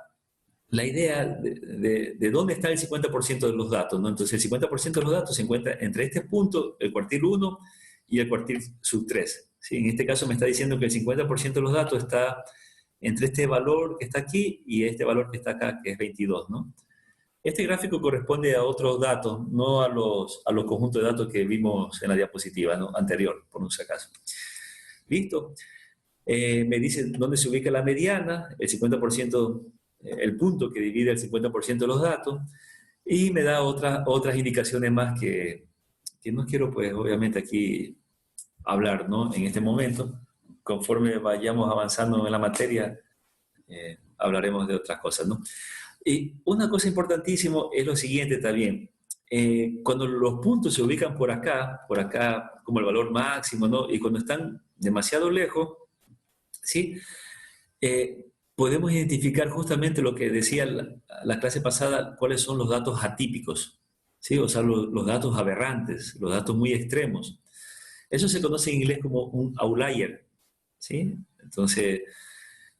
Speaker 1: la idea de dónde está el 50% de los datos, ¿no? Entonces, el 50% de los datos se encuentra entre este punto, el cuartil 1 y el cuartil sub 3. ¿Sí? En este caso me está diciendo que el 50% de los datos está entre este valor que está aquí y este valor que está acá, que es 22, ¿no? Este gráfico corresponde a otros datos, no a los conjuntos de datos que vimos en la diapositiva, ¿no? Anterior, por un si acaso. ¿Listo? Me dice dónde se ubica la mediana, el 50%, el punto que divide el 50% de los datos, y me da otras indicaciones más que no quiero, pues, obviamente aquí hablar, ¿no? En este momento. Conforme vayamos avanzando en la materia, hablaremos de otras cosas, ¿no? Y una cosa importantísima es lo siguiente también. Cuando los puntos se ubican por acá como el valor máximo, ¿no? Y cuando están demasiado lejos, ¿sí? Podemos identificar justamente lo que decía la clase pasada, cuáles son los datos atípicos, ¿sí? O sea, los datos aberrantes, los datos muy extremos. Eso se conoce en inglés como un outlier, ¿sí? Entonces,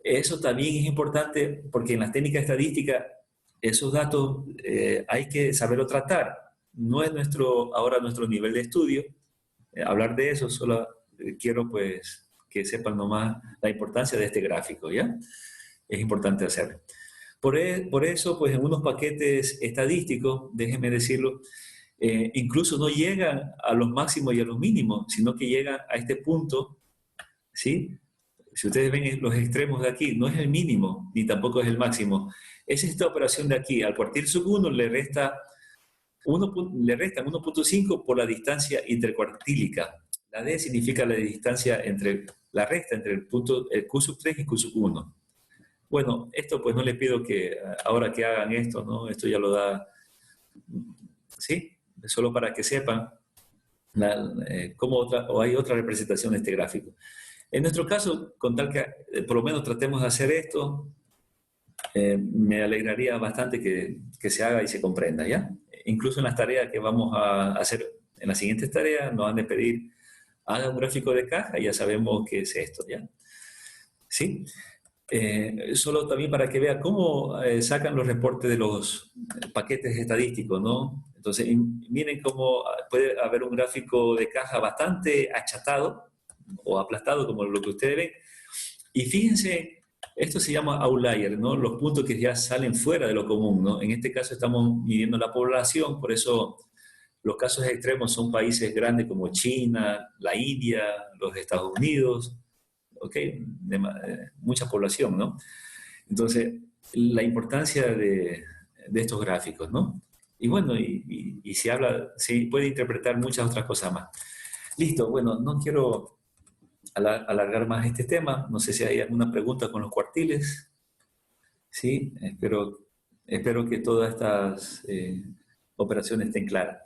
Speaker 1: eso también es importante porque en las técnicas estadísticas esos datos hay que saberlo tratar. No es ahora nuestro nivel de estudio hablar de eso, solo quiero pues que sepan nomás la importancia de este gráfico, ¿ya? Es importante hacerlo. Por eso, pues en unos paquetes estadísticos, déjenme decirlo, incluso no llegan a los máximos y a los mínimos, sino que llegan a este punto, ¿sí? Si ustedes ven los extremos de aquí, no es el mínimo, ni tampoco es el máximo. Es esta operación de aquí. Al cuartil sub 1 le restan 1.5 por la distancia intercuartílica. La D significa la distancia la resta entre el Q sub 3 y Q sub 1. Bueno, esto pues no les pido que ahora que hagan esto, ¿no? Esto ya lo da, ¿sí? Solo para que sepan cómo o hay otra representación de este gráfico. En nuestro caso, con tal que por lo menos tratemos de hacer esto, me alegraría bastante que se haga y se comprenda, ¿ya? Incluso en las tareas que vamos a hacer, en las siguientes tareas, nos han de pedir, haga un gráfico de caja y ya sabemos qué es esto, ¿ya? ¿Sí? Solo también para que vea cómo sacan los reportes de los paquetes estadísticos, ¿no? Entonces, miren cómo puede haber un gráfico de caja bastante achatado o aplastado, como lo que ustedes ven. Y fíjense, esto se llama outlier, ¿no? Los puntos que ya salen fuera de lo común, ¿no? En este caso estamos midiendo la población, por eso los casos extremos son países grandes como China, la India, los Estados Unidos, ¿ok? Mucha población, ¿no? Entonces, la importancia de estos gráficos, ¿no? Y bueno, y se puede interpretar muchas otras cosas más. Listo, bueno, no quiero alargar más este tema. No sé si hay alguna pregunta con los cuartiles. Sí, espero que todas estas operaciones estén claras.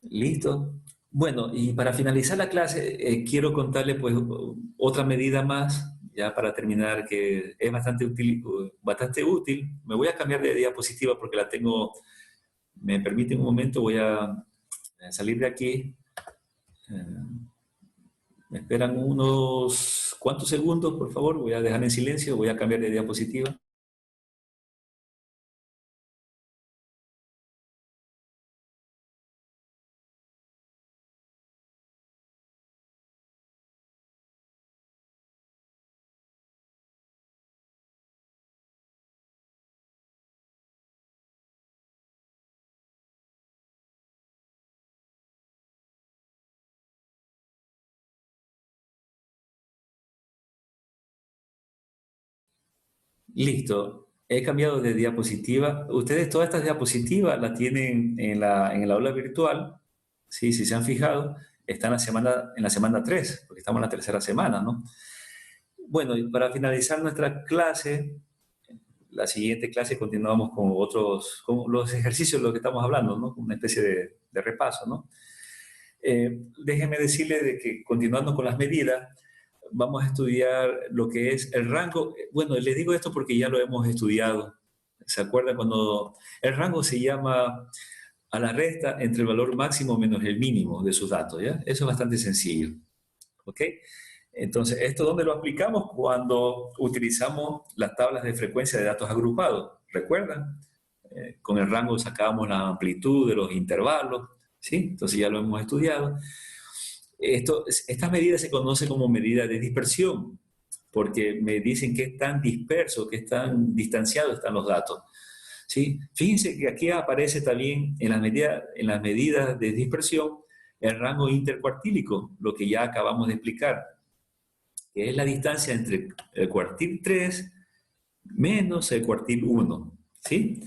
Speaker 1: Listo. Bueno, y para finalizar la clase, quiero contarle pues otra medida más, ya para terminar, que es bastante útil, bastante útil. Me voy a cambiar de diapositiva porque la tengo, me permite un momento, voy a salir de aquí. Me esperan unos cuantos segundos, por favor. Voy a dejar en silencio, voy a cambiar de diapositiva. Listo. He cambiado de diapositiva. Ustedes todas estas diapositivas las tienen en la aula virtual. Sí, si se han fijado, está en la semana 3, porque estamos en la tercera semana, ¿no? Bueno, y para finalizar nuestra clase, la siguiente clase continuamos con los ejercicios de los que estamos hablando, ¿no? Una especie de repaso, ¿no? Déjenme decirle de que continuando con las medidas, vamos a estudiar lo que es el rango. Bueno, les digo esto porque ya lo hemos estudiado. ¿Se acuerdan cuando el rango se llama a la resta entre el valor máximo menos el mínimo de sus datos? ¿Ya? Eso es bastante sencillo. ¿Ok? Entonces, ¿esto dónde lo aplicamos? Cuando utilizamos las tablas de frecuencia de datos agrupados. ¿Recuerdan? Con el rango sacábamos la amplitud de los intervalos, ¿sí? Entonces ya lo hemos estudiado. Estas medidas se conocen como medidas de dispersión, porque me dicen qué tan disperso, qué tan distanciados están los datos, ¿sí? Fíjense que aquí aparece también en las medidas de dispersión el rango intercuartílico, lo que ya acabamos de explicar, que es la distancia entre el cuartil 3 menos el cuartil 1, ¿sí?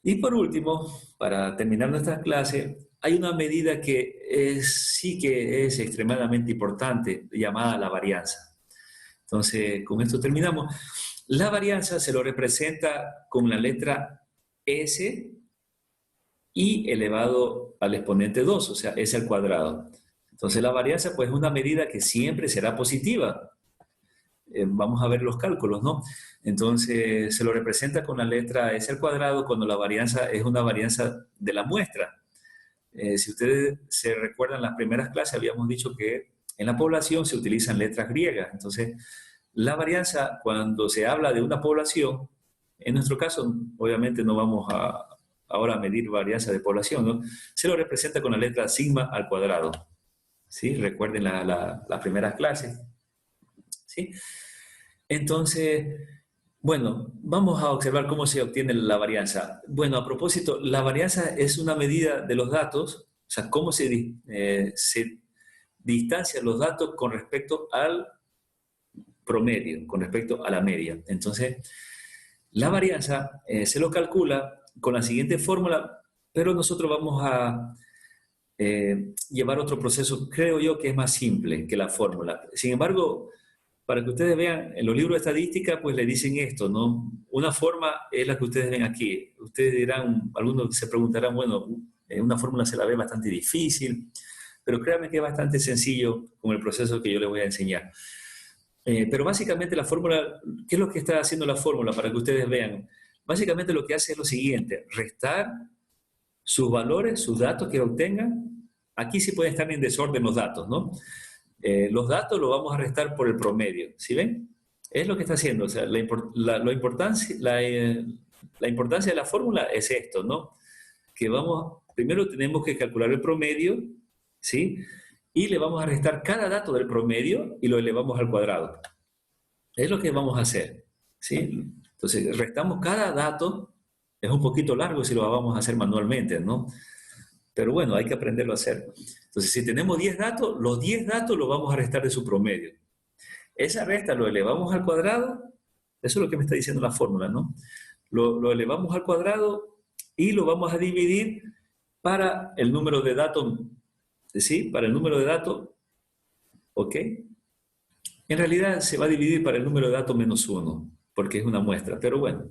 Speaker 1: Y por último, para terminar nuestra clase, hay una medida que sí que es extremadamente importante, llamada la varianza. Entonces, con esto terminamos. La varianza se lo representa con la letra S y elevado al exponente 2, o sea, S al cuadrado. Entonces, la varianza pues es una medida que siempre será positiva. Vamos a ver los cálculos, ¿no? Entonces, se lo representa con la letra S al cuadrado cuando la varianza es una varianza de la muestra. Si ustedes se recuerdan, las primeras clases habíamos dicho que en la población se utilizan letras griegas. Entonces, la varianza, cuando se habla de una población, en nuestro caso, obviamente no vamos ahora a medir varianza de población, ¿no? Se lo representa con la letra sigma al cuadrado. ¿Sí? Recuerden las primeras clases. ¿Sí? Entonces, bueno, vamos a observar cómo se obtiene la varianza. Bueno, a propósito, la varianza es una medida de los datos, o sea, cómo se distancian los datos con respecto al promedio, con respecto a la media. Entonces, la varianza se lo calcula con la siguiente fórmula, pero nosotros vamos a llevar otro proceso, creo yo, que es más simple que la fórmula. Sin embargo, para que ustedes vean, en los libros de estadística, pues le dicen esto, ¿no? Una forma es la que ustedes ven aquí. Ustedes dirán, algunos se preguntarán, bueno, una fórmula se la ve bastante difícil, pero créanme que es bastante sencillo con el proceso que yo les voy a enseñar. Pero básicamente la fórmula, ¿qué es lo que está haciendo la fórmula para que ustedes vean? Básicamente lo que hace es lo siguiente, restar sus valores, sus datos que obtengan. Aquí sí pueden estar en desorden los datos, ¿no? Los datos los vamos a restar por el promedio, ¿sí ven? Es lo que está haciendo, o sea, la importancia de la fórmula es esto, ¿no? Que primero tenemos que calcular el promedio, ¿sí? Y le vamos a restar cada dato del promedio y lo elevamos al cuadrado. Es lo que vamos a hacer, ¿sí? Entonces, restamos cada dato, es un poquito largo si lo vamos a hacer manualmente, ¿no? Pero bueno, hay que aprenderlo a hacer. Entonces, si tenemos 10 datos, los 10 datos los vamos a restar de su promedio. Esa resta lo elevamos al cuadrado, eso es lo que me está diciendo la fórmula, ¿no? Lo elevamos al cuadrado y lo vamos a dividir para el número de datos, ¿sí? Para el número de datos, ¿ok? En realidad se va a dividir para el número de datos menos 1, porque es una muestra, pero bueno.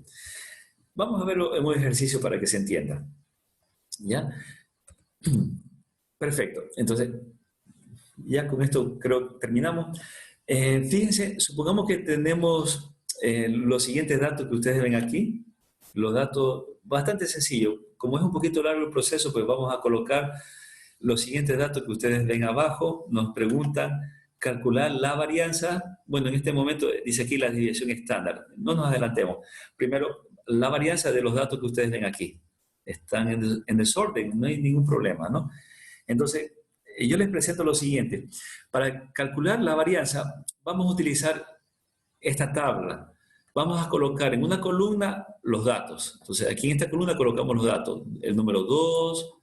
Speaker 1: Vamos a verlo en un ejercicio para que se entienda, ¿ya? Perfecto. Entonces, ya con esto creo que terminamos. Fíjense, supongamos que tenemos los siguientes datos que ustedes ven aquí. Los datos, bastante sencillo. Como es un poquito largo el proceso, pues vamos a colocar los siguientes datos que ustedes ven abajo. Nos preguntan calcular la varianza. Bueno, en este momento dice aquí la desviación estándar. No nos adelantemos. Primero, la varianza de los datos que ustedes ven aquí. Están en desorden, no hay ningún problema, ¿no? Entonces, yo les presento lo siguiente. Para calcular la varianza, vamos a utilizar esta tabla. Vamos a colocar en una columna los datos. Entonces, aquí en esta columna colocamos los datos. El número 2,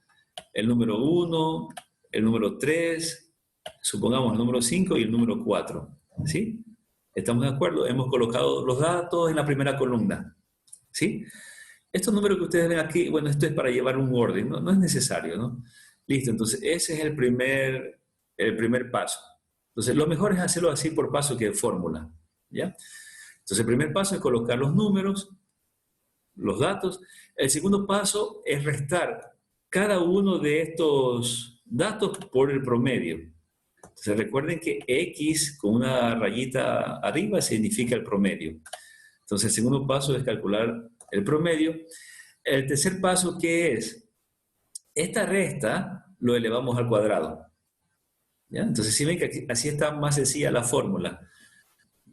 Speaker 1: el número 1, el número 3, supongamos el número 5 y el número 4. ¿Sí? ¿Estamos de acuerdo? Hemos colocado los datos en la primera columna. ¿Sí? Estos números que ustedes ven aquí, bueno, esto es para llevar un orden, no es necesario, ¿no? Listo, entonces ese es el primer paso. Entonces, lo mejor es hacerlo así por paso que de fórmula, ¿ya? Entonces, el primer paso es colocar los números, los datos. El segundo paso es restar cada uno de estos datos por el promedio. Entonces, recuerden que X con una rayita arriba significa el promedio. Entonces, el segundo paso es calcular el promedio. El tercer paso, ¿qué es? Esta resta lo elevamos al cuadrado. ¿Ya? Entonces, si ven que así está más sencilla la fórmula.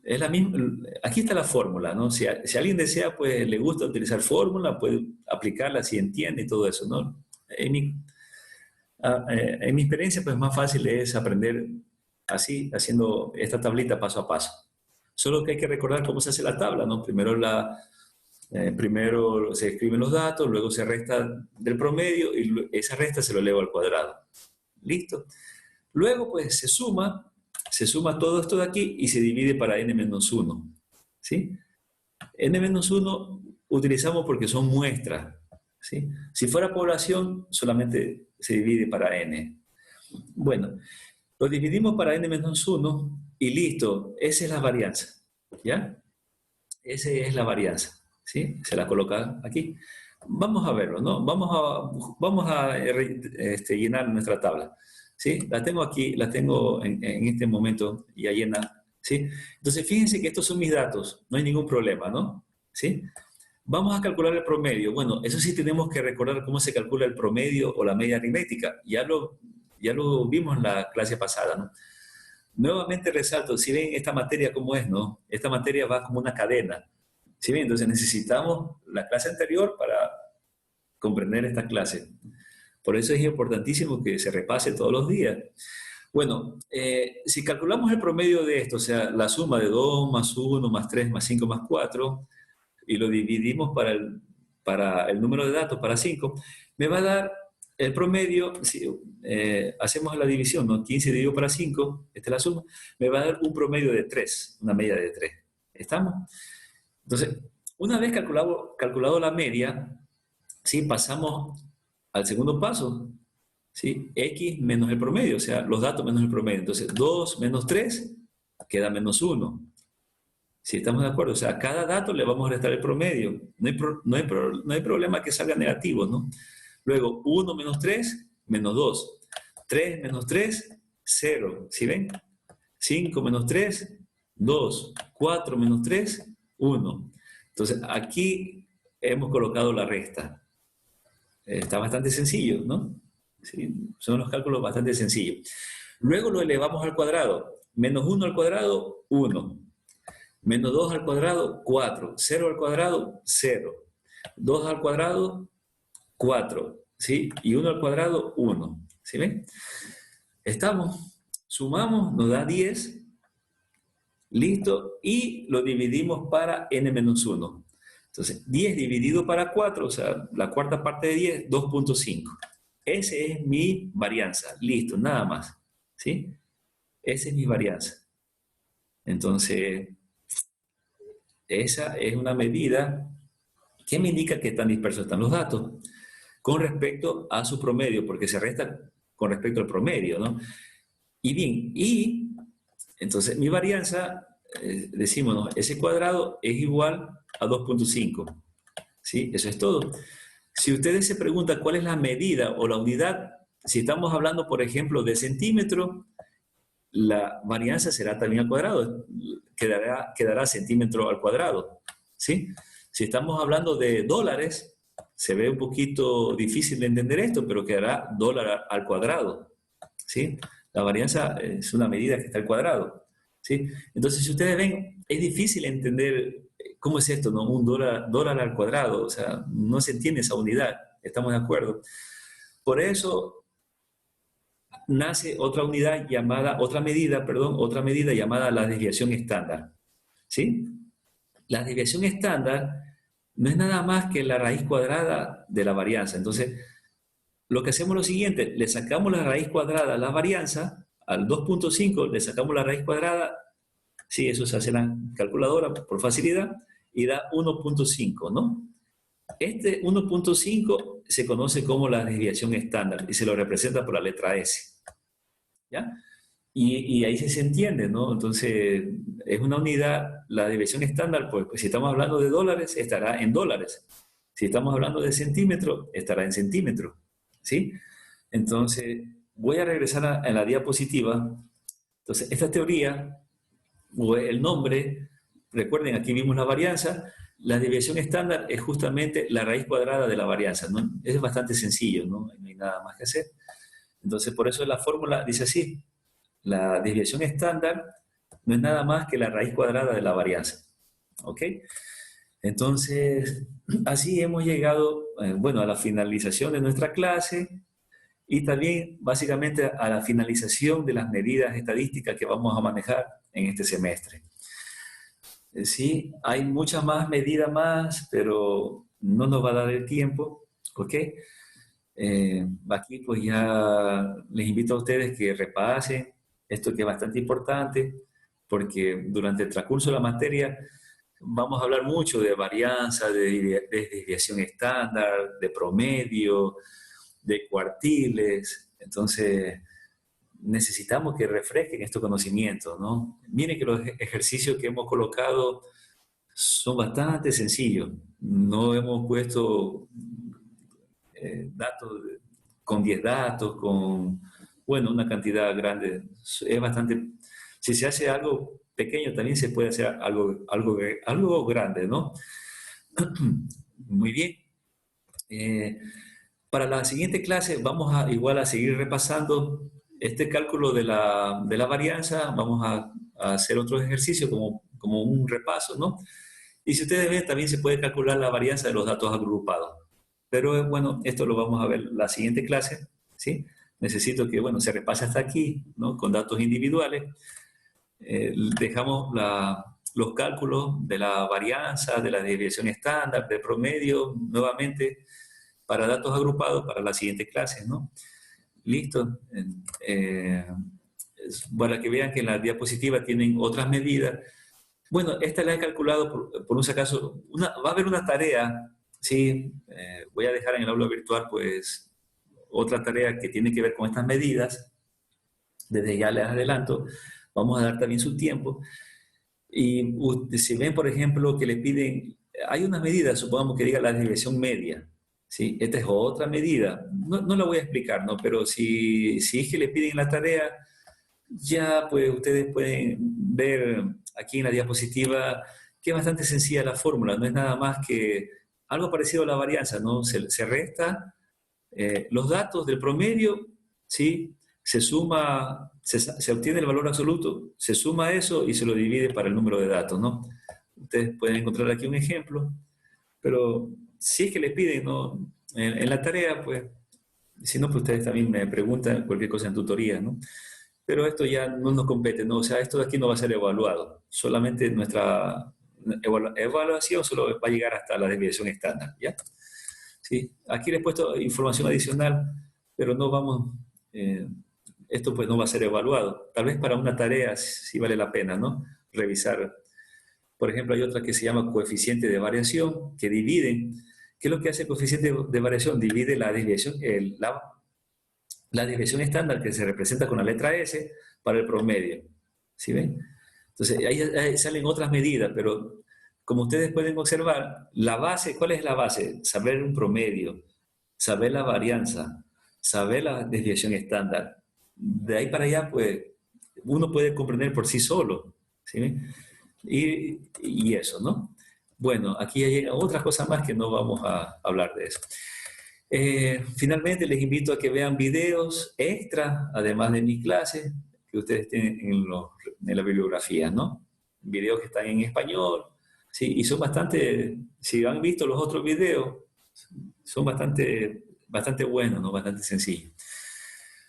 Speaker 1: Es la misma, aquí está la fórmula, ¿no? Si alguien desea, pues le gusta utilizar fórmula, puede aplicarla si entiende y todo eso, ¿no? En mi experiencia, pues más fácil es aprender así, haciendo esta tablita paso a paso. Solo que hay que recordar cómo se hace la tabla, ¿no? Primero se escriben los datos, luego se resta del promedio y esa resta se lo elevo al cuadrado. ¿Listo? Luego, pues se suma todo esto de aquí y se divide para n-1, ¿sí? N-1 utilizamos porque son muestras, ¿sí? Si fuera población, solamente se divide para n. Bueno, lo dividimos para n-1 y listo, esa es la varianza, ¿ya? Esa es la varianza, ¿sí? Se la coloca aquí. Vamos a verlo, ¿no? Vamos a llenar nuestra tabla, ¿sí? La tengo aquí, la tengo en este momento ya llena, ¿sí? Entonces, fíjense que estos son mis datos, no hay ningún problema, ¿no? ¿Sí? Vamos a calcular el promedio. Bueno, eso sí tenemos que recordar cómo se calcula el promedio o la media aritmética. Ya lo vimos en la clase pasada, ¿no? Nuevamente resalto, si ven esta materia cómo es, ¿no? Esta materia va como una cadena. ¿Sí ven? Entonces necesitamos la clase anterior para comprender esta clase. Por eso es importantísimo que se repase todos los días. Bueno, si calculamos el promedio de esto, o sea, la suma de 2 más 1 más 3 más 5 más 4, y lo dividimos para el número de datos, para 5, me va a dar el promedio, si hacemos la división, ¿no? 15 dividido para 5, esta es la suma, me va a dar un promedio de 3, una media de 3. ¿Estamos? Entonces, una vez calculado la media, ¿sí? Pasamos al segundo paso, ¿sí? X menos el promedio, o sea, los datos menos el promedio. Entonces, 2 menos 3 queda menos 1. Si estamos de acuerdo, o sea, a cada dato le vamos a restar el promedio. No hay problema que salga negativo, ¿no? Luego, 1 menos 3, menos 2. 3 menos 3, 0. ¿Sí ven? 5 menos 3, 2. 4 menos 3, 1. Entonces, aquí hemos colocado la resta. Está bastante sencillo, ¿no? Sí, son los cálculos bastante sencillos. Luego lo elevamos al cuadrado. Menos 1 al cuadrado, 1. Menos 2 al cuadrado, 4. 0 al cuadrado, 0. 2 al cuadrado, 4. ¿Sí? Y 1 al cuadrado, 1. ¿Sí ven? Estamos. Sumamos, nos da 10. Listo. Y lo dividimos para n-1. Entonces, 10 dividido para 4, o sea, la cuarta parte de 10, 2.5. Esa es mi varianza. Listo, nada más. ¿Sí? Esa es mi varianza. Entonces, esa es una medida que me indica qué tan dispersos están los datos con respecto a su promedio, porque se resta con respecto al promedio, ¿no? Y bien, y entonces mi varianza, decimos, ¿no? Ese cuadrado es igual a 2.5. ¿Sí? Eso es todo. Si ustedes se preguntan cuál es la medida o la unidad, si estamos hablando, por ejemplo, de centímetro, la varianza será también al cuadrado, quedará centímetro al cuadrado, ¿sí? Si estamos hablando de dólares, se ve un poquito difícil de entender esto, pero quedará dólar al cuadrado, ¿sí? La varianza es una medida que está al cuadrado, ¿sí? Entonces, si ustedes ven, es difícil entender cómo es esto, ¿no? Un dólar al cuadrado, o sea, no se entiende esa unidad, ¿estamos de acuerdo? Por eso nace otra medida llamada la desviación estándar, ¿sí? La desviación estándar no es nada más que la raíz cuadrada de la varianza. Entonces, lo que hacemos es lo siguiente, le sacamos la raíz cuadrada a la varianza, al 2.5 le sacamos la raíz cuadrada, sí, eso se hace en la calculadora por facilidad, y da 1.5, ¿no? Este 1.5 se conoce como la desviación estándar y se lo representa por la letra S. ¿Ya? Y ahí se entiende, ¿no? Entonces, es una unidad, la desviación estándar, pues si estamos hablando de dólares, estará en dólares. Si estamos hablando de centímetros, estará en centímetros, ¿sí? Entonces, voy a regresar a la diapositiva. Entonces, esta teoría, o el nombre, recuerden, aquí vimos la varianza, la desviación estándar es justamente la raíz cuadrada de la varianza, ¿no? Es bastante sencillo, ¿no? No hay nada más que hacer. Entonces, por eso la fórmula dice así. la desviación estándar no es nada más que la raíz cuadrada de la varianza. ¿Ok? Entonces, así hemos llegado, bueno, a la finalización de nuestra clase y también básicamente a la finalización de las medidas estadísticas que vamos a manejar en este semestre. Sí, hay muchas más medidas más, pero no nos va a dar el tiempo, ¿ok? Aquí pues ya les invito a ustedes que repasen esto que es bastante importante, porque durante el transcurso de la materia vamos a hablar mucho de varianza, de desviación estándar, de promedio, de cuartiles. Entonces, necesitamos que refresquen estos conocimientos, ¿no? Miren que los ejercicios que hemos colocado son bastante sencillos. No hemos puesto datos con 10 datos, con, bueno, una cantidad grande. Es bastante, si se hace algo pequeño, también se puede hacer algo grande, ¿no? Muy bien. Para la siguiente clase vamos a igual a seguir repasando este cálculo de la varianza. Vamos a hacer otros ejercicios como un repaso, ¿no? Y si ustedes ven, también se puede calcular la varianza de los datos agrupados. Pero bueno, esto lo vamos a ver la siguiente clase, ¿sí? Necesito que, bueno, se repase hasta aquí, ¿no? Con datos individuales. Dejamos los cálculos de la varianza, de la desviación estándar, de promedio, nuevamente, para datos agrupados para la siguiente clase, ¿no? Listo. Para que vean que en la diapositiva tienen otras medidas. Bueno, esta la he calculado por un si acaso. Va a haber una tarea, ¿sí? Voy a dejar en el aula virtual, pues, otra tarea que tiene que ver con estas medidas. Desde ya les adelanto. Vamos a dar también su tiempo. Y si ven, por ejemplo, que le piden, hay una medida, supongamos que diga la desviación media, ¿sí? Esta es otra medida, no la voy a explicar, ¿no? Pero si es que le piden la tarea, ya pues ustedes pueden ver aquí en la diapositiva que es bastante sencilla la fórmula, no es nada más que algo parecido a la varianza, ¿no? Se resta los datos del promedio, ¿sí? Se suma, se obtiene el valor absoluto, se suma eso y se lo divide para el número de datos, ¿no? Ustedes pueden encontrar aquí un ejemplo, pero si es que les piden, ¿no? En la tarea, pues, si no, pues ustedes también me preguntan cualquier cosa en tutoría, ¿no? Pero esto ya no nos compete, ¿no? O sea, esto de aquí no va a ser evaluado, solamente nuestra evaluación solo va a llegar hasta la desviación estándar, ¿ya? Sí, aquí les he puesto información adicional, pero no vamos, eh, esto pues no va a ser evaluado. Tal vez para una tarea sí vale la pena, ¿no? Revisar. Por ejemplo, hay otra que se llama coeficiente de variación, que dividen. ¿Qué es lo que hace el coeficiente de variación? Divide la desviación, la desviación estándar que se representa con la letra S para el promedio. ¿Sí ven? Entonces, ahí salen otras medidas, pero como ustedes pueden observar, la base, ¿cuál es la base? Saber un promedio, saber la varianza, saber la desviación estándar. De ahí para allá, pues, uno puede comprender por sí solo, ¿sí? Y eso, ¿no? Bueno, aquí hay otras cosas más que no vamos a hablar de eso. Finalmente, les invito a que vean videos extra, además de mis clases, que ustedes tienen en la bibliografía, ¿no? Videos que están en español, sí, y son bastante, si han visto los otros videos, son bastante buenos, ¿no? Bastante sencillos.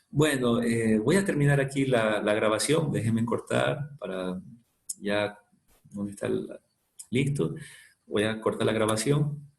Speaker 1: Bueno, voy a terminar aquí la grabación, déjenme cortar para ya, ¿dónde está listo? Voy a cortar la grabación.